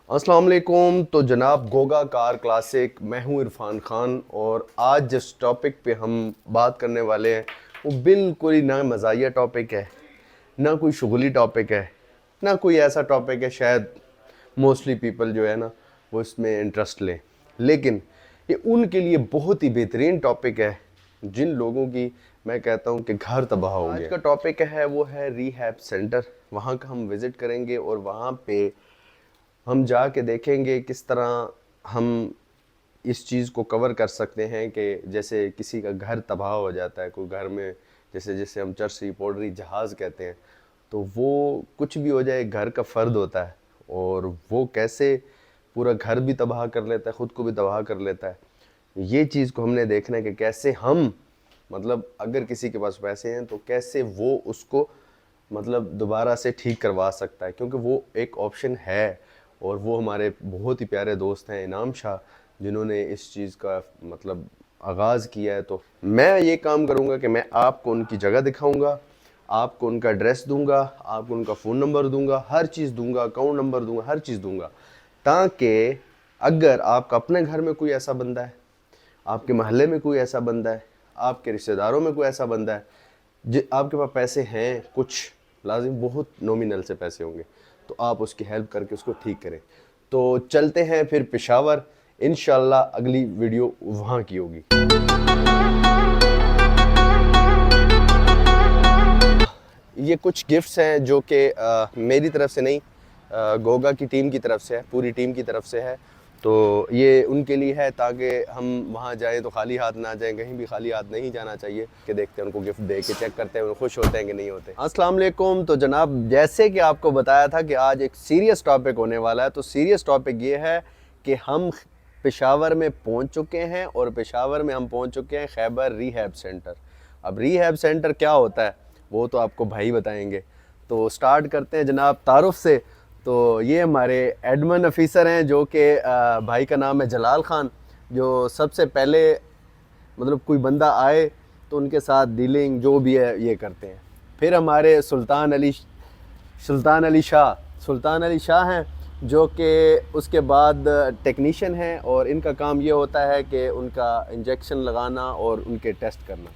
अस्सलाम वालेकुम। तो जनाब गोगा कार क्लासिक, मैं हूँ इरफान खान और आज जिस टॉपिक पे हम बात करने वाले हैं वो बिल्कुल ही ना मज़ाहिया टॉपिक है, ना कोई शुगली टॉपिक है, ना कोई ऐसा टॉपिक है शायद मोस्टली पीपल जो है ना वो इसमें इंटरेस्ट लें। लेकिन ये उनके लिए बहुत ही बेहतरीन टॉपिक है जिन लोगों की मैं कहता हूँ कि घर तबाह हो गया। आज का टॉपिक है वो है रिहैब सेंटर। वहाँ का हम विज़िट करेंगे और वहाँ पे हम जाके देखेंगे किस तरह हम इस चीज़ को कवर कर सकते हैं कि जैसे किसी का घर तबाह हो जाता है, कोई घर में जैसे जैसे हम चरसी पौडरी जहाज़ कहते हैं, तो वो कुछ भी हो जाए घर का फ़र्द होता है और वो कैसे पूरा घर भी तबाह कर लेता है, ख़ुद को भी तबाह कर लेता है। ये चीज़ को हमने देखना है कि कैसे हम मतलब अगर किसी के पास पैसे हैं तो कैसे वो उसको मतलब दोबारा से ठीक करवा सकता है, क्योंकि वो एक ऑप्शन है। और वो हमारे बहुत ही प्यारे दोस्त हैं इनाम शाह, जिन्होंने इस चीज़ का मतलब आगाज़ किया है। तो मैं ये काम करूँगा कि मैं आपको उनकी जगह दिखाऊँगा, आपको उनका एड्रेस दूंगा, आपको उनका फ़ोन नंबर दूंगा, हर चीज़ दूंगा, अकाउंट नंबर दूंगा, हर चीज़ दूंगा, ताकि अगर आपका अपने घर में कोई ऐसा बंदा है, आपके मोहल्ले में कोई ऐसा बंदा है, आपके रिश्तेदारों में कोई ऐसा बंदा है आपके पास पैसे हैं, कुछ लाजिम बहुत नॉमिनल से पैसे होंगे, तो आप उसकी हेल्प करके उसको ठीक करें। तो चलते हैं फिर पेशावर, इंशाल्लाह अगली वीडियो वहाँ की होगी। ये कुछ गिफ्ट्स हैं जो कि मेरी तरफ से नहीं, गोगा की टीम की तरफ से है, पूरी टीम की तरफ से है। तो ये उनके लिए है ताकि हम वहाँ जाएं तो खाली हाथ ना जाएं, कहीं भी खाली हाथ नहीं जाना चाहिए। कि देखते हैं उनको गिफ्ट दे के चेक करते हैं वो खुश होते हैं कि नहीं होते। अस्सलाम वालेकुम। तो जनाब जैसे कि आपको बताया था कि आज एक सीरियस टॉपिक होने वाला है, तो सीरियस टॉपिक ये है कि हम पेशावर में पहुँच चुके हैं और पेशावर में हम पहुँच चुके हैं खैबर रिहैब सेंटर। अब रिहैब सेंटर क्या होता है वो तो आपको भाई बताएंगे। तो स्टार्ट करते हैं जनाब तारुफ से। तो ये हमारे एडमिन ऑफिसर हैं जो कि भाई का नाम है जलाल ख़ान, जो सबसे पहले मतलब कोई बंदा आए तो उनके साथ डीलिंग जो भी है ये करते हैं। फिर हमारे सुल्तान अली शाह हैं जो कि उसके बाद टेक्नीशियन हैं और इनका काम ये होता है कि उनका इंजेक्शन लगाना और उनके टेस्ट करना।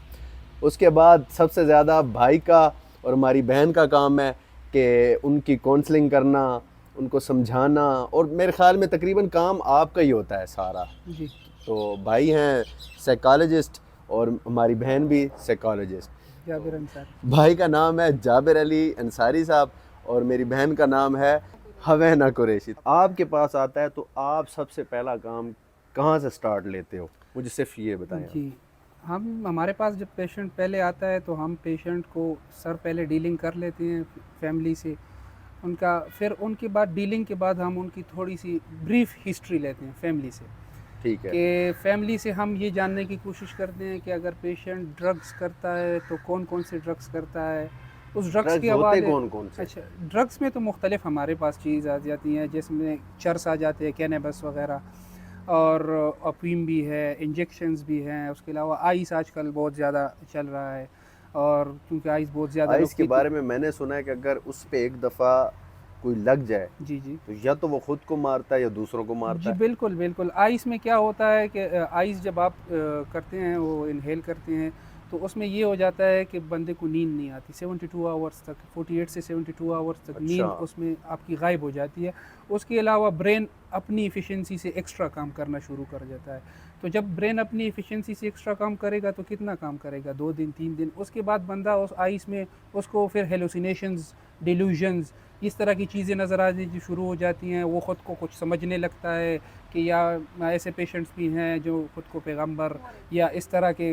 उसके बाद सबसे ज़्यादा भाई का और हमारी बहन का काम है कि उनकी काउंसलिंग करना, उनको समझाना, और मेरे ख़्याल में तकरीबन काम आपका ही होता है सारा जी। तो भाई हैं साइकोलॉजिस्ट और हमारी बहन भी साइकोलॉजिस्ट। जाबिर अंसारी। भाई का नाम है जाबिर अली अंसारी साहब और मेरी बहन का नाम है हवैना कुरैशी। आपके पास आता है तो आप सबसे पहला काम कहाँ से स्टार्ट लेते हो, मुझे सिर्फ ये बताएं आप। जी, हम हमारे पास जब पेशेंट पहले आता है तो हम पेशेंट को सर पहले डीलिंग कर लेते हैं फैमिली से, उनका फिर उनके बाद डीलिंग के बाद हम उनकी थोड़ी सी ब्रीफ हिस्ट्री लेते हैं फैमिली से। ठीक है। कि फैमिली से हम ये जानने की कोशिश करते हैं कि अगर पेशेंट ड्रग्स करता है तो कौन कौन से ड्रग्स करता है, उस ड्रग्स के होते हवाले। कौन कौन से? अच्छा, ड्रग्स में तो मुख्तलिफ हमारे पास चीज़ आ जाती हैं, जिसमें चर्स आ जाते हैं, कैनबस वगैरह, और अफीम भी है, इंजेक्शंस भी हैं। उसके अलावा आइस आजकल बहुत ज़्यादा चल रहा है, और क्योंकि आइस बहुत ज़्यादा आइस लोग के पीते। बारे में मैंने सुना है कि अगर उस पे एक दफ़ा कोई लग जाए जी जी तो या तो वो खुद को मारता है या दूसरों को मारता जी, है। बिल्कुल बिल्कुल। आइस में क्या होता है कि आइस जब आप करते हैं, वो इनहेल करते हैं, तो उसमें ये हो जाता है कि बंदे को नींद नहीं आती 72 आवर्स तक, 48 से 72 आवर्स तक अच्छा। नींद उसमें आपकी गायब हो जाती है। उसके अलावा ब्रेन अपनी एफिशिएंसी से एक्स्ट्रा काम करना शुरू कर देता है। तो जब ब्रेन अपनी एफिशिएंसी से एक्स्ट्रा काम करेगा तो कितना काम करेगा, 2 दिन 3 दिन। उसके बाद बंदा उस आइस में उसको फिर हेलुसिनेशंस, डिल्यूजन्स, इस तरह की चीज़ें नज़र आनी शुरू हो जाती हैं। वो ख़ुद को कुछ समझने लगता है कि या ऐसे पेशेंट्स भी हैं जो ख़ुद को पैगंबर या इस तरह के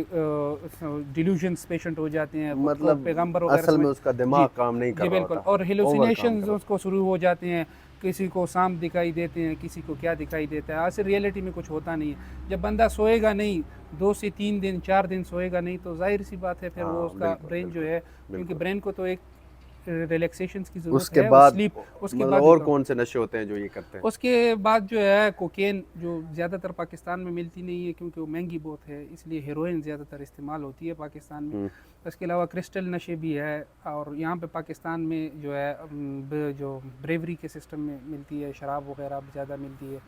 डिल्यूजन्स पेशेंट हो जाते हैं, ख़ुद को मतलब पैगंबर वगैरह असल समझ। में उसका जी दिमाग काम नहीं कर जी, रहा बिल्कुल। होता, और ओवर काम हेलुसिनेशंस कर रहा उसको शुरू हो जाते हैं, किसी को सांप दिखाई देते हैं, किसी को क्या दिखाई देता है। ऐसे रियलिटी में कुछ होता नहीं है। जब बंदा सोएगा नहीं, 2 से 3 दिन 4 दिन सोएगा नहीं, तो जाहिर सी बात है फिर होता। वो हाँ उसका बिल्कुल ब्रेन जो बिल्कुल है, क्योंकि बिल्कुल। ब्रेन को तो एक रिलैक्सेशन की ज़रूरत उसके है, बाद स्लीप उसके मतलब बाद और ही कौन से नशे होते हैं जो ये करते हैं? उसके बाद जो है कोकेन, जो ज़्यादातर पाकिस्तान में मिलती नहीं है क्योंकि वो महंगी बहुत है, इसलिए हेरोइन ज़्यादातर इस्तेमाल होती है पाकिस्तान में। इसके अलावा क्रिस्टल नशे भी है, और यहाँ पे पाकिस्तान में जो है जो ब्रेवरी के सिस्टम में मिलती है, शराब वगैरह ज़्यादा मिलती है।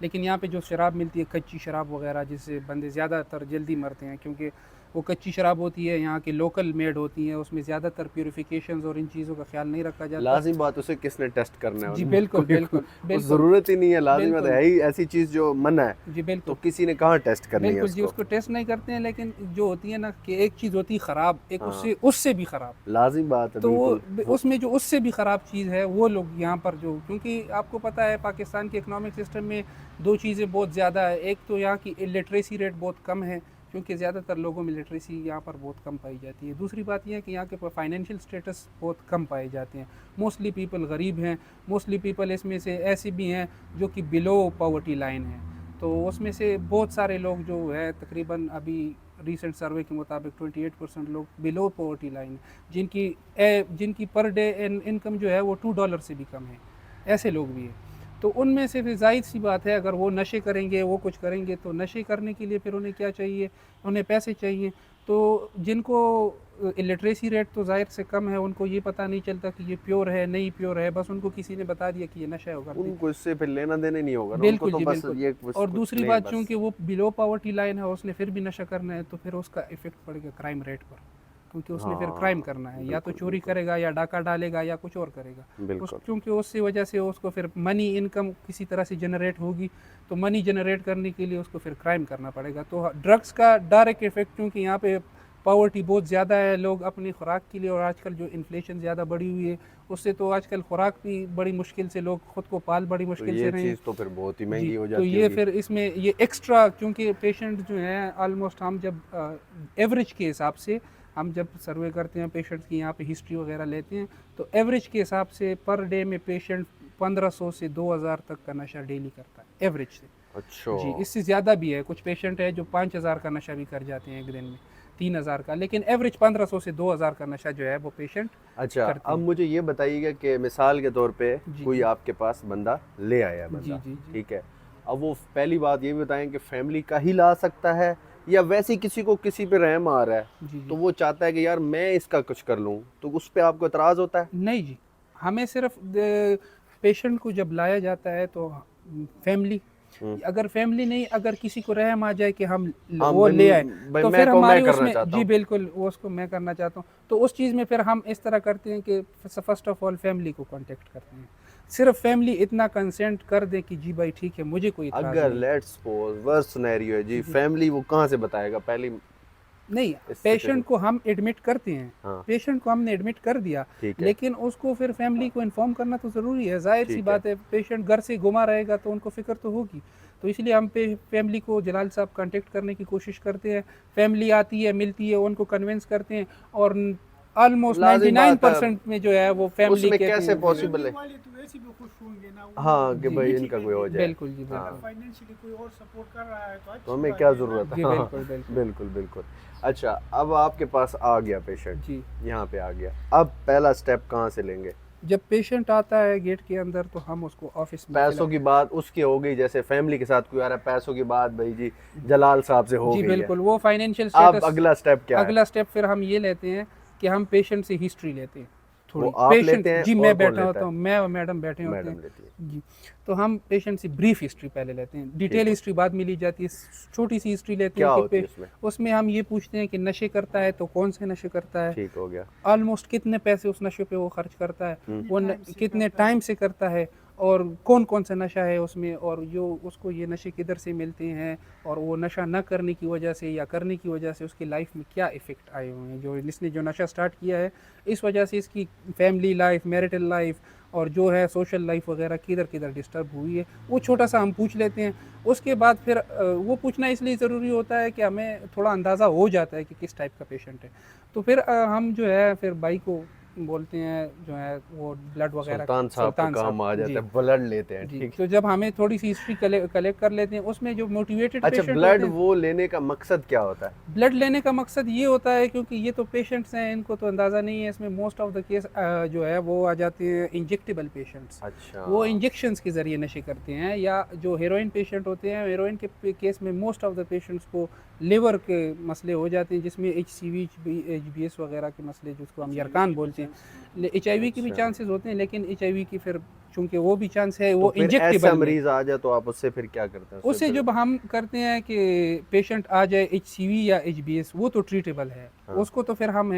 लेकिन यहाँ पे जो शराब मिलती है कच्ची शराब वगैरह, जिससे बंदे ज़्यादातर जल्दी मरते हैं, क्योंकि वो कच्ची शराब होती है, यहाँ की लोकल मेड होती हैं, उसमें ज़्यादातर प्योरीफिकेशंस और इन चीज़ों का ख्याल नहीं रखा जाता। लाजिम बात, उसे किसने टेस्ट करना है? जी बिल्कुल बिल्कुल उस बिल्कुल ज़रूरत ही नहीं है, लाजिम बात बिल्कुल है ही ऐसी चीज़ जो मना है, जी तो बिल्कुल किसी ने कहाँ टेस्ट करनी है बिल्कुल जी, उसको? उसको टेस्ट नहीं करते हैं। लेकिन जो होती है ना कि एक चीज़ होती है ख़राब, एक हाँ, उससे उससे भी ख़राब, लाजिम बात है, तो वो बिल्कुल। हाँ, उसमें जो उससे भी ख़राब चीज़ है वो लोग यहाँ पर जो, क्योंकि आपको पता है पाकिस्तान के इकोनॉमिक सिस्टम में दो चीज़ें बहुत ज़्यादा है। एक तो यहाँ की लिटरेसी रेट बहुत कम है, क्योंकि ज़्यादातर लोगों में लिटरेसी यहाँ पर बहुत कम पाई जाती है। दूसरी बात यह है कि यहाँ के फाइनेंशियल स्टेटस बहुत कम पाए जाते हैं। मोस्टली पीपल गरीब हैं, मोस्टली पीपल इसमें से ऐसे भी हैं जो कि बिलो पॉवर्टी लाइन है। तो उसमें से बहुत सारे लोग जो है, तकरीबन अभी रिसेंट सर्वे के मुताबिक 28% लोग बिलो पॉवर्टी लाइन, जिनकी पर डे इनकम जो है वो $2 से भी कम है, ऐसे लोग भी हैं। तो उनमें से फिर जाहिर सी बात है, अगर वो नशे करेंगे, वो कुछ करेंगे, तो नशे करने के लिए फिर उन्हें क्या चाहिए, उन्हें पैसे चाहिए। तो जिनको लिटरेसी रेट तो जाहिर से कम है, उनको ये पता नहीं चलता कि ये प्योर है नहीं प्योर है, बस उनको किसी ने बता दिया कि ये नशा है, कर दी। उनको इससे फिर लेना देना नहीं होगा ना, उनको बिल्कुल तो जी बस बिल्कुल। ये बस और कुछ दूसरी लें बात, बस। चूंकि वो बिलो पॉवर्टी लाइन है, उसने फिर भी नशा करना है, तो फिर उसका इफेक्ट पड़ेगा क्राइम रेट पर, क्योंकि उसने फिर क्राइम हाँ, करना है, या तो बिल्कुल, चोरी बिल्कुल, करेगा या डाका डालेगा या कुछ और करेगा। बिल्कुल। क्योंकि उसकी वजह से उसको फिर मनी इनकम किसी तरह से जनरेट होगी, तो मनी जनरेट करने के लिए उसको फिर क्राइम करना पड़ेगा। तो ड्रग्स का डायरेक्ट इफेक्ट, क्योंकि यहाँ पे पावर्टी बहुत ज़्यादा है, लोग अपनी खुराक के लिए, और आजकल जो इन्फ्लेशन ज़्यादा बढ़ी हुई है उससे तो आजकल खुराक भी बड़ी मुश्किल से, लोग खुद को पाल बड़ी तो मुश्किल से ये रहे हैं। चीज़ तो फिर बहुत ही जी, महंगी हो तो जाती ये होगी। फिर इसमें ये एक्स्ट्रा, क्योंकि पेशेंट जो हैं ऑलमोस्ट, हम जब एवरेज के हिसाब से, हम जब सर्वे करते हैं पेशेंट्स की, यहाँ पे हिस्ट्री वगैरह लेते हैं, तो एवरेज के हिसाब से पर डे में पेशेंट 1500 से 2000 तक का नशा डेली करता है, एवरेज से। अच्छा, जी, इससे ज़्यादा भी है, कुछ पेशेंट है जो 5000 का नशा भी कर जाते हैं एक दिन में, 3000 का, लेकिन एवरेज 1500 से 2000 का नशा जो है वो पेशेंट अच्छा। करते अब हैं। मुझे ये बताइएगा कि मिसाल के तौर पे जी कोई जी आपके पास बंदा ले आया जी बंदा, जी जी ठीक है। अब वो पहली बात ये भी बताएं कि फैमिली का ही ला सकता है, या वैसे ही किसी को किसी पे रहम आ रहा है, जी तो जी वो चाहता है कि यार मैं इसका कुछ कर लूँ, तो उस पे आपको एतराज़ होता है? नहीं जी, हमें सिर्फ पेशेंट को जब लाया जाता है तो फैमिली, अगर फैमिली नहीं, अगर किसी को रहम आ जाए कि हम हाँ, वो ले आए, भाई तो मैं फिर को मैं हमारी करना उसमें, चाहता जी हूँ। बिल्कुल, वो उसको मैं करना चाहता हूँ, तो उस चीज़ में फिर हम इस तरह करते हैं कि फर्स्ट ऑफ ऑल फैमिली को कांटेक्ट करते हैं। सिर्फ फैमिली इतना कंसेंट कर दे कि जी भाई ठीक है, मुझे कोई इतराज़ अगर नहीं। लेट्स सपोज वर्स्ट सिनेरियो है जी, जी फैमिली वो कहाँ से बताएगा पहली नहीं, इस सिचुएशन? पेशेंट को हम एडमिट करते हैं, हाँ, पेशेंट को हमने एडमिट कर दिया, ठीक है, लेकिन उसको फिर फैमिली को इन्फॉर्म करना तो ज़रूरी है, जाहिर सी ठीक है। बात है, पेशेंट घर से घुमा रहेगा तो उनको फ़िक्र तो होगी। तो इसलिए हम फैमिली को जलाल साहब कांटेक्ट करने की कोशिश करते हैं, फैमिली आती है, मिलती है, उनको कन्विंस करते हैं, और ऑलमोस्ट लाजिम बात है, 99% में जो है वो फैमिली उसमें कहती कैसे है। पॉसिबल है? वाले तो वैसे भी खुश होंगे ना, हाँ, कि जी, भाई ये इनका ठीक कोई हो है। जाए। बिल्कुल जी हाँ, बिल्कुल फाइनेंशियली कोई और सपोर्ट कर रहा है तो तो अच्छी हमें बात क्या है ना। ज़रूरत है? जी हाँ, बिल्कुल बिल्कुल बिल्कुल, बिल्कुल। अच्छा, अब आपके पास आ गया पेशेंट, जी। यहाँ पे आ गया, अब पहला स्टेप कहाँ से लेंगे? जब पेशेंट आता है गेट के अंदर, तो हम उसको ऑफिस में पैसों की बात उसकी हो गई, जैसे फैमिली के साथ कोई आ रहा है, पैसों की बात भाई जी जलाल साहब से हो जी गई है। बिल्कुल, वो फाइनेंशियल अब स्टेटस, अगला स्टेप क्या है? अगला स्टेप फिर हम ये लेते हैं कि हम पेशेंट से हिस्ट्री लेते हैं वो थोड़ी। आप पेशेंट, लेते हैं जी, और मैं कौन बैठा लेता होता है? हूँ, मैं और मैडम बैठे होते मैडम हैं। लेती है। जी, तो हम पेशेंट से ब्रीफ हिस्ट्री पहले लेते हैं, डिटेल है। हिस्ट्री बाद में ली जाती है। छोटी सी हिस्ट्री लेते क्या हैं होती है कि उसमें? उसमें हम ये पूछते हैं कि नशे करता है तो कौन से नशे करता है, ठीक हो गया। ऑलमोस्ट कितने पैसे उस नशे पे वो खर्च करता है, वो टाइम से कितने करता है। टाइम से करता है, और कौन कौन सा नशा है उसमें, और जो उसको ये नशे किधर से मिलते हैं, और वो नशा न करने की वजह से या करने की वजह से उसकी लाइफ में क्या इफ़ेक्ट आए हुए हैं, जो इसने जो नशा स्टार्ट किया है इस वजह से इसकी फैमिली लाइफ, मैरिटल लाइफ, और जो है सोशल लाइफ वगैरह किधर किधर डिस्टर्ब हुई है, वो छोटा सा हम पूछ लेते हैं। उसके बाद फिर वो पूछना इसलिए ज़रूरी होता है कि हमें थोड़ा अंदाज़ा हो जाता है कि किस टाइप का पेशेंट है। तो फिर हम जो है फिर भाई को बोलते हैं जो है वो ब्लड वगैरह सुल्तान साहब का काम आ जाता है, ब्लड लेते हैं, जी। ठीक है। तो जब हमें थोड़ी सी हिस्ट्री कलेक्ट कर लेते हैं, उसमें जो मोटिवेटेड अच्छा, पेशेंट ब्लड होते हैं, वो लेने का मकसद क्या होता है? ब्लड लेने का मकसद ये होता है क्योंकि ये तो पेशेंट्स हैं, इनको तो अंदाज़ा नहीं है, इसमें मोस्ट ऑफ द केस जो है वो आ जाते हैं इंजेक्टेबल पेशेंट्स। अच्छा, वो इंजेक्शंस के ज़रिए नशे करते हैं, या जो हेरोइन पेशेंट होते हैं, हेरोइन के केस में मोस्ट ऑफ द पेशेंट्स को लिवर के मसले हो जाते हैं, जिसमें HCV HBS वगैरह के मसले, जिसको हम यरकान बोलते हैं। HIV के भी अच्छा। चांसेस होते हैं, लेकिन HIV की फिर चूंकि वो भी चांस है, तो वो फिर ऐसा इंजेक्टेबल में। मरीज आ जाए तो आप उससे फिर क्या करते हैं? उससे जब हम करते हैं कि पेशेंट आ जाए HCV या HBS, वो तो ट्रीटेबल है। हाँ। उसको तो फिर हम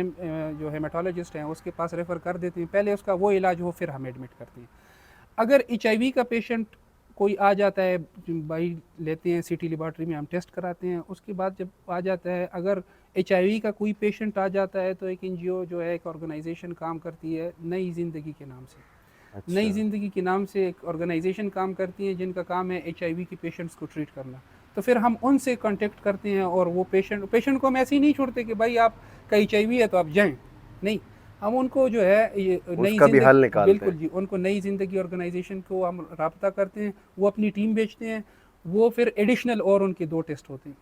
जो हेमाटोलॉजिस्ट हैं उसके पास रेफ़र कर देते हैं, पहले उसका वो इलाज हो, फिर हम एडमिट करते हैं। अगर HIV का पेशेंट कोई आ जाता है, भाई लेते हैं सिटी लेबॉर्ट्री में, हम टेस्ट कराते हैं, उसके बाद जब आ जाता है, अगर HIV का कोई पेशेंट आ जाता है तो एक NGO जो है, एक ऑर्गेनाइजेशन काम करती है नई ज़िंदगी के नाम से। अच्छा। नई ज़िंदगी के नाम से एक ऑर्गेनाइजेशन काम करती है, जिनका काम है HIV के पेशेंट्स को ट्रीट करना। तो फिर हम उनसे कांटेक्ट करते हैं, और वो पेशेंट को हम ऐसे ही नहीं छोड़ते कि भाई आपका HIV है तो आप जाएं, नहीं, हम उनको जो है ये नई उसका भी हल ज़िंदगी, निकालते बिल्कुल हैं। जी, उनको नई ज़िंदगी ऑर्गेनाइजेशन को हम राब्ता करते हैं, वो अपनी टीम भेजते हैं, वो फिर एडिशनल और उनके 2 टेस्ट होते हैं,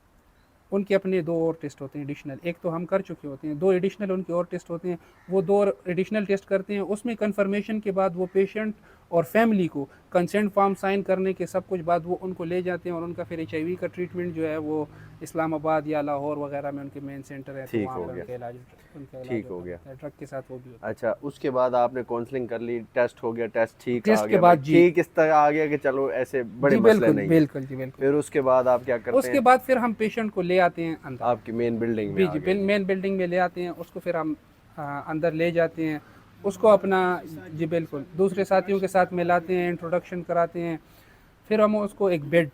उनके अपने 2 और टेस्ट होते हैं एडिशनल, एक तो हम कर चुके होते हैं, 2 एडिशनल उनके और टेस्ट होते हैं, वो 2 एडिशनल टेस्ट करते हैं। उसमें कंफर्मेशन के बाद वो पेशेंट और फैमिली को कंसेंट फॉर्म साइन करने के सब कुछ बाद वो उनको ले जाते हैं, और उनका फिर HIV का ट्रीटमेंट जो है वो इस्लामाबाद या लाहौर वगैरह में उनके मेन सेंटर है, तो ठीक वहाँ हो पे गया। उनका इलाज ठीक हो गया। ड्रग के साथ वो भी होता है। अच्छा, उसके बाद आपने काउंसलिंग कर ली, टेस्ट हो गया, टेस्ट ठीक टेस्ट आ के गया, बाद भाई जी। ठीक इस तरह आ गया कि चलो ऐसे बड़े जी मसले बिल्कुल नहीं है। बिल्कुल जी बिल्कुल। फिर उसके बाद आप क्या करते उसके हैं? बाद फिर हम पेशेंट को ले आते हैं अंदर, आपकी मेन बिल्डिंग में आ जी गए। मेन बिल्डिंग में ले आते हैं, उसको फिर हम अंदर ले जाते हैं, उसको अपना, जी बिल्कुल, दूसरे साथियों के साथ मिलाते हैं, इंट्रोडक्शन कराते हैं, फिर हम उसको एक बेड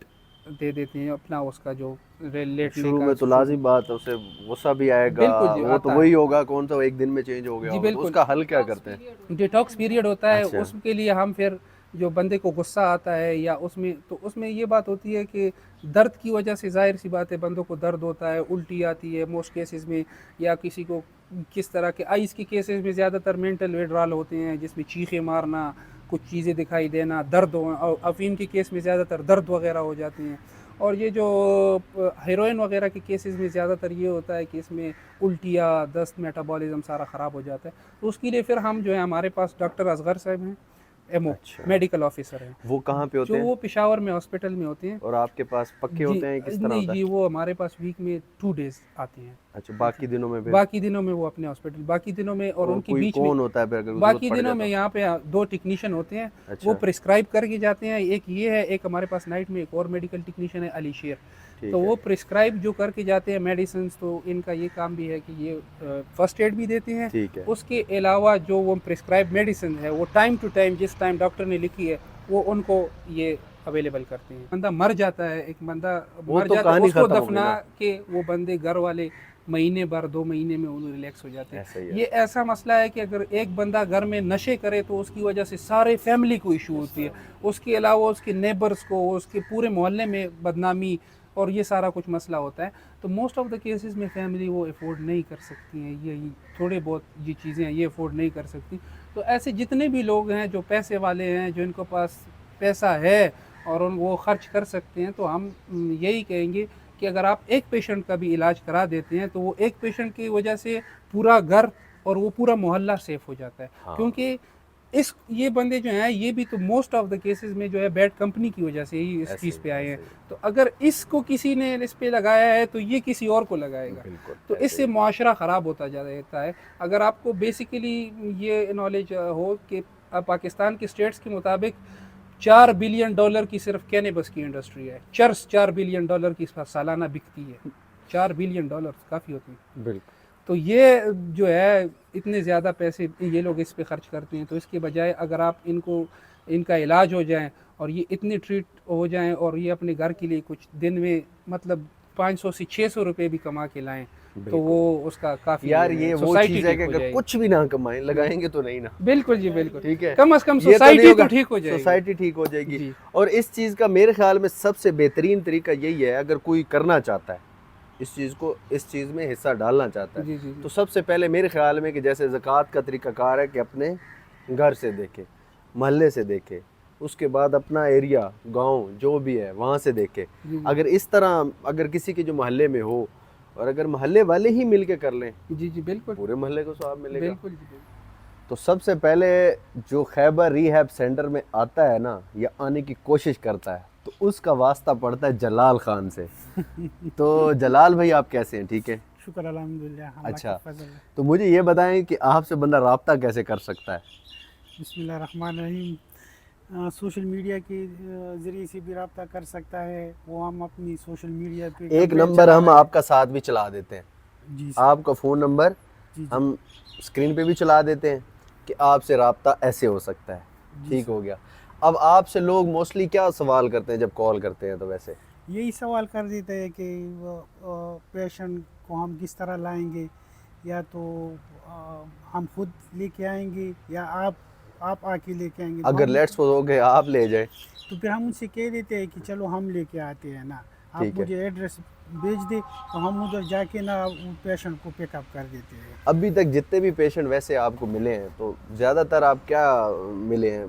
दे देते हैं अपना, उसका जो लेटने शुरू का में तो लाजिम बात है, उसे गुस्सा भी आएगा, बिल्कुल जी, वो तो आता है। वही होगा, कौन सा एक दिन में चेंज हो गया जी होगा, तो बिल्कुल। उसका हल क्या करते हैं? डिटॉक्स पीरियड होता है, अच्छा। उसके लिए हम फिर जो बंदे को गुस्सा आता है या उसमें, तो उसमें ये बात होती है कि दर्द की वजह से, जाहिर सी बात है, बंदों को दर्द होता है, उल्टी आती है मोस्ट केसेस में, या किसी को किस तरह के आइस के केसेस में ज़्यादातर मेंटल विड्रॉल होते हैं, जिसमें चीखें मारना, कुछ चीज़ें दिखाई देना, दर्द हो, और अफीम के केस में ज़्यादातर दर्द वगैरह हो जाते हैं। और ये जो हेरोइन वगैरह के केसेस में ज़्यादातर ये होता है कि इसमें उल्टियाँ, दस्त, मेटाबॉलिज्म सारा ख़राब हो जाता है। तो उसके लिए फिर हम जो है, हमारे पास डॉक्टर असगर साहब हैं, MO अच्छा। मेडिकल ऑफिसर हैं, वो कहाँ पे होते जो हैं? वो पेशावर में हॉस्पिटल में होते हैं। और आपके पास पक्के जी होते हैं, किस तरह नहीं होता जी, है? वो हमारे पास वीक में 2 डेज आते हैं। अच्छा, बाकी दिनों में फिर बाकी दिनों में वो अपने हॉस्पिटल, बाकी दिनों में, और उनके कोई बीच में कौन होता है फिर अगर जरूरत बाकी पड़ दिनों जाए में तो? यहाँ पे 2 टेक्नीशियन होते हैं, अच्छा। वो प्रिस्क्राइब करके जाते हैं। एक ये है, एक हमारे पास नाइट में एक और मेडिकल टेक्नीशियन है, अली शेर, ठीक तो है। वो प्रिस्क्राइब जो करके जाते हैं मेडिसिन, तो इनका ये काम भी है कि ये फर्स्ट एड भी देते हैं। ठीक है। उसके अलावा जो वो प्रिस्क्राइब मेडिसिन है, वो टाइम टू टाइम, जिस टाइम डॉक्टर ने लिखी है, वो उनको ये अवेलेबल करते हैं। बंदा मर जाता है, एक बंदा वो मर तो जाता है, कहानी उसको खत्म हो गई दफना ना। के वो बंदे घर वाले महीने भर 2 महीने में उन्हें रिलैक्स हो जाते ऐसा ही हैं। है। ये ऐसा मसला है कि अगर एक बंदा घर में नशे करे तो उसकी वजह से सारे फैमिली को इशू होती है, उसके अलावा उसके नेबर्स को, उसके पूरे मोहल्ले में बदनामी, और ये सारा कुछ मसला होता है। तो मोस्ट ऑफ द केसेस में फैमिली वो अफोर्ड नहीं कर सकती हैं, ये थोड़े बहुत ये चीज़ें हैं, ये अफोर्ड नहीं कर सकती। तो ऐसे जितने भी लोग हैं जो पैसे वाले हैं, जो इनके पास पैसा है और वो खर्च कर सकते हैं, तो हम यही कहेंगे कि अगर आप एक पेशेंट का भी इलाज करा देते हैं, तो वो एक पेशेंट की वजह से पूरा घर और वो पूरा मोहल्ला सेफ हो जाता है। हाँ। क्योंकि ये बंदे जो हैं, ये भी तो मोस्ट ऑफ द केसेस में जो है बैड कंपनी की वजह से ही इस ऐसे चीज़ ही, पे आए हैं। ऐसे ही। तो अगर इसको किसी ने इस पे लगाया है, तो ये किसी और को लगाएगा, बिल्कुल, तो ऐसे इससे ही। मुआशरा ख़राब होता जाता है। अगर आपको बेसिकली ये नॉलेज हो कि पाकिस्तान के स्टेट्स के मुताबिक $4 बिलियन की सिर्फ कैनबिस की इंडस्ट्री है, चर्स $4 बिलियन की सालाना बिकती है। $4 बिलियन काफ़ी होती है। बिल्कुल। तो ये जो है, इतने ज़्यादा पैसे ये लोग इस पे खर्च करते हैं, तो इसके बजाय अगर आप इनका इलाज हो जाए और ये इतने ट्रीट हो जाएं, और ये अपने घर के लिए कुछ दिन में मतलब 500 से 600 रुपये भी कमा के लाएं, तो वो उसका काफ़ी यार ये वो सोसाइटी चीज़ है कि ठीक हो अगर जाएगी। कुछ भी ना कमाएं, लगाएंगे तो नहीं ना। बिल्कुल जी बिल्कुल, ठीक है, कम से कम ये तो नहीं सोसाइटी होगा, तो ठीक हो जाएगी। सोसाइटी ठीक हो जाएगी। जी। और इस चीज़ का मेरे ख्याल में सबसे बेहतरीन तरीका यही है, अगर कोई करना चाहता है इस चीज़ में हिस्सा डालना चाहता है, जी जी तो सबसे पहले मेरे ख्याल में कि जैसे ज़कात का तरीक़ाकार है कि अपने घर से देखे, मोहल्ले से देखे, उसके बाद अपना एरिया, गांव जो भी है वहाँ से देखे। जी अगर इस तरह अगर किसी के जो मोहल्ले में हो और अगर मोहल्ले वाले ही मिल के कर लें, जी जी बिल्कुल पूरे मोहल्ले को सवाब मिलेगा। बिल्कुल जी बिल्कुल। तो सबसे पहले जो खैबर रिहैब सेंटर में आता है ना, या आने की कोशिश करता है, तो उसका वास्ता पड़ता है जलाल खान से। तो जलाल भाई आप कैसे हैं? ठीक है, शुक्र अल्हम्दुलिल्लाह, अल्लाह अच्छा। का फजल है। तो मुझे ये बताएं कि आपसे बंदा राब्ता कैसे कर सकता है? बिस्मिल्लाह रहमान रहीम। सोशल मीडिया के ज़रिए से भी रब्ता कर सकता है। वो हम अपनी सोशल मीडिया पे एक कैंपेन नंबर चला हम रहे हैं। आपका साथ भी चला देते हैं, जी सर। आपका फ़ोन नंबर जी जी हम स्क्रीन पे भी चला देते हैं कि आपसे राब्ता ऐसे हो सकता है। जी ठीक सर। हो गया। अब आपसे लोग मोस्टली क्या सवाल करते हैं जब कॉल करते हैं? तो वैसे यही सवाल कर देते हैं कि पेशेंट को हम किस तरह लाएंगे, या तो हम खुद लेके आएंगे या आप आके लेके आएंगे। तो अगर हम लेट्स हो गए आप ले जाए, तो फिर हम उनसे कह देते हैं कि चलो हम लेके आते हैं ना, आप ठीक है। मुझे एड्रेस भेज दे, तो हम उधर जाके ना पेशेंट को पिकअप कर देते हैं। अभी तक जितने भी पेशेंट वैसे आपको मिले हैं, तो ज़्यादातर आप क्या मिले हैं?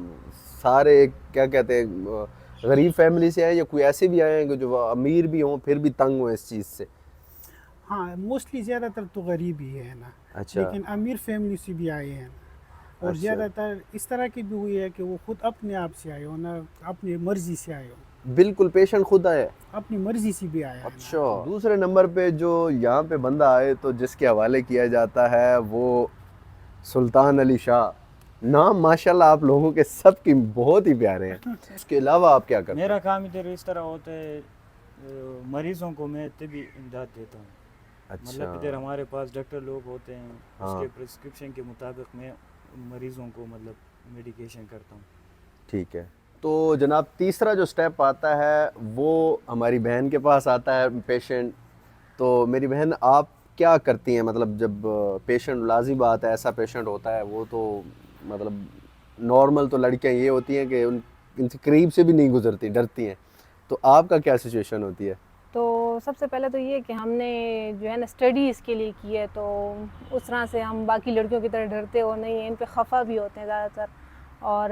सारे क्या कहते हैं, गरीब फैमिली से आए या कोई ऐसे भी आए हैं कि जो अमीर भी हों फिर भी तंग हो इस चीज़ से? हाँ, मोस्टली ज़्यादातर तो गरीब ही है ना, अच्छा। लेकिन अमीर फैमिली से भी आए हैं। और अच्छा। ज़्यादातर इस तरह की भी हुई है कि वो खुद अपने आप से आए हो ना, अपनी मर्ज़ी से आए हो, बिल्कुल पेशेंट खुद आए? अपनी मर्ज़ी से भी आया है ना। अच्छा। दूसरे नंबर पे जो यहाँ पे बंदा आए तो जिसके हवाले किया जाता है वो सुल्तान अली शाह। नाम माशाल्लाह आप लोगों के सबकी बहुत ही प्यारे हैं। उसके अलावा आप क्या करते मेरा हैं? काम इधर इस तरह होता है, मरीजों को मैं तभी इमदाद देता हूँ। मतलब इधर अच्छा। हमारे पास डॉक्टर लोग होते हैं, हाँ। उसके प्रिस्क्रिप्शन के मुताबिक मैं मरीजों को मतलब मेडिकेशन करता हूँ। ठीक है। तो जनाब तीसरा जो स्टेप आता है वो हमारी बहन के पास आता है पेशेंट। तो मेरी बहन आप क्या करती हैं? मतलब जब पेशेंट, लाज़ी बात है ऐसा पेशेंट होता है, वो तो मतलब नॉर्मल तो लड़कियां ये होती हैं कि इनसे करीब से भी नहीं गुजरती, डरती हैं। तो आपका क्या सिचुएशन होती है? तो सबसे पहले तो ये कि हमने जो है ना स्टडी इसके लिए की है, तो उस तरह से हम बाकी लड़कियों की तरह डरते हो नहीं हैं, इन पे खफा भी होते हैं ज़्यादातर। और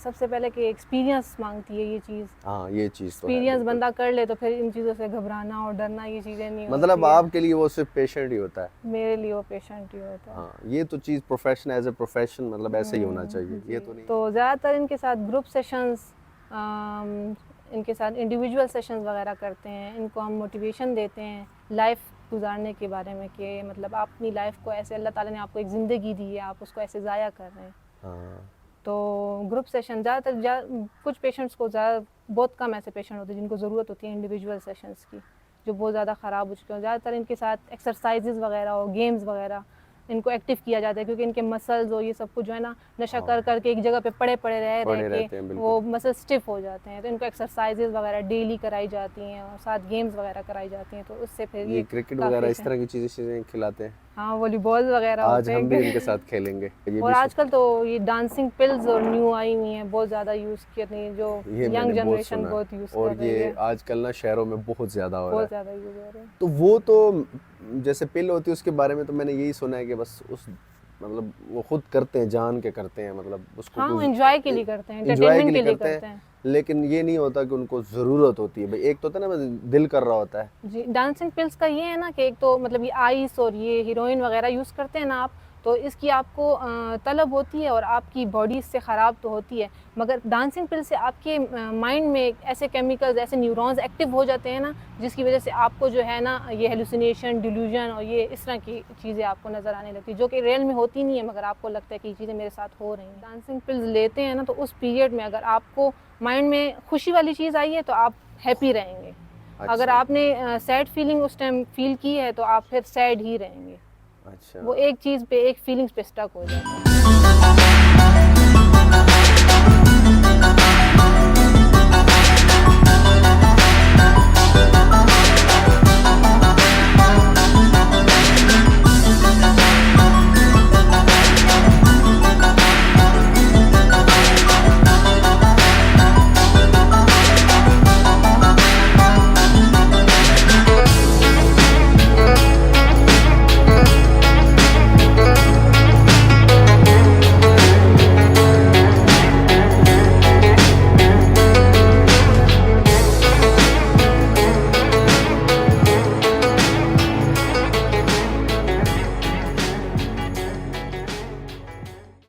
सबसे पहले कि एक्सपीरियंस मांगती है ये चीज़। हाँ, ये चीज़ तो है एक्सपीरियंस बिल्कुल। बंदा कर ले तो फिर इन चीज़ों से घबराना और डरना ये चीज़ें नहीं मतलब होती है। आपके लिए वो सिर्फ पेशेंट ही होता है? मेरे लिए वो पेशेंट ही होता है। हाँ, ये तो चीज़ प्रोफेशन, एज ए प्रोफेशन मतलब ऐसे ही होना चाहिए, ये तो नहीं। तो ज़्यादातर इनके साथ ग्रुप सेशंस, इनके साथ इंडिविजुअल सेशंस वगैरह करते हैं। इनको हम मोटिवेशन देते हैं लाइफ गुजारने के बारे में कि मतलब आप अपनी लाइफ को ऐसे, अल्लाह ताला ने आपको एक ज़िंदगी दी है, आप उसको ऐसे ज़ाया कर रहे हैं। हाँ। तो ग्रुप सेशन ज़्यादातर कुछ पेशेंट्स को बहुत कम ऐसे पेशेंट होते हैं जिनको ज़रूरत होती है इंडिविजुअल सेशंस की, जो बहुत ज़्यादा ख़राब हो चुके हैं। ज़्यादातर इनके साथ एक्सरसाइजेज़ वगैरह और गेम्स वगैरह इनको एक्टिव किया जाता है, क्योंकि इनके मसल्स और ये सब कुछ जो है ना नशा कर करके एक जगह पे पड़े रह पड़े रहते के हैं, वो बिल्कुल। मसल स्टिफ हो जाते हैं। तो इनको एक्सरसाइजेज़ वगैरह डेली कराई जाती हैं और साथ गेम्स वगैरह कराई जाती हैं, तो उससे फिर ये क्रिकेट वगैरह इस तरह की चीज़ें खिलाते हैं? हाँ, वॉलीबॉल वगैरह आज होते हम भी हैं। इनके साथ खेलेंगे। ये और भी आजकल तो ये डांसिंग पिल्स और न्यू आई हुई हैं, बहुत ज़्यादा यूज़ करती हैं, जो ये यंग मैंने बहुत जनरेशन सुना बहुत है, यूज़ और कर रही ये है, आजकल ना शहरों में बहुत ज़्यादा हो रहा बहुत है। ज़्यादा यूज़ हो रही है। तो वो तो जैसे पिल होती है उसके बारे में तो मैंने यही सुना है कि बस उस मतलब वो खुद करते हैं, जान के करते हैं, मतलब उसको हाँ, कुछ एंजॉय के लिए करते हैं, enjoy एंटरटेनमेंट के लिए करते हैं। लेकिन ये नहीं होता कि उनको ज़रूरत होती है। भाई एक तो होता है ना, दिल कर रहा होता है। जी, डांसिंग पिल्स का ये है ना कि एक तो मतलब ये आइस और ये हीरोइन वगैरह यूज़ करते हैं ना आप, तो इसकी आपको तलब होती है और आपकी बॉडी इससे ख़राब तो होती है, मगर डांसिंग पिल से आपके माइंड में ऐसे केमिकल्स, ऐसे न्यूरॉन्स एक्टिव हो जाते हैं ना, जिसकी वजह से आपको जो है ना ये हेलुसिनेशन, डिल्यूजन और ये इस तरह की चीज़ें आपको नज़र आने लगती है, जो कि रियल में होती नहीं है, मगर आपको लगता है कि ये चीज़ें मेरे साथ हो रही हैं। डांसिंग पिल्स लेते हैं ना, तो उस पीरियड में अगर आपको माइंड में खुशी वाली चीज़ आई है तो आप हैप्पी रहेंगे। अगर अच्छा। आपने सैड फीलिंग उस टाइम फील की है तो आप फिर सैड ही रहेंगे। अच्छा। वो एक चीज़ पे, एक फीलिंग्स पे स्टक हो जाता है।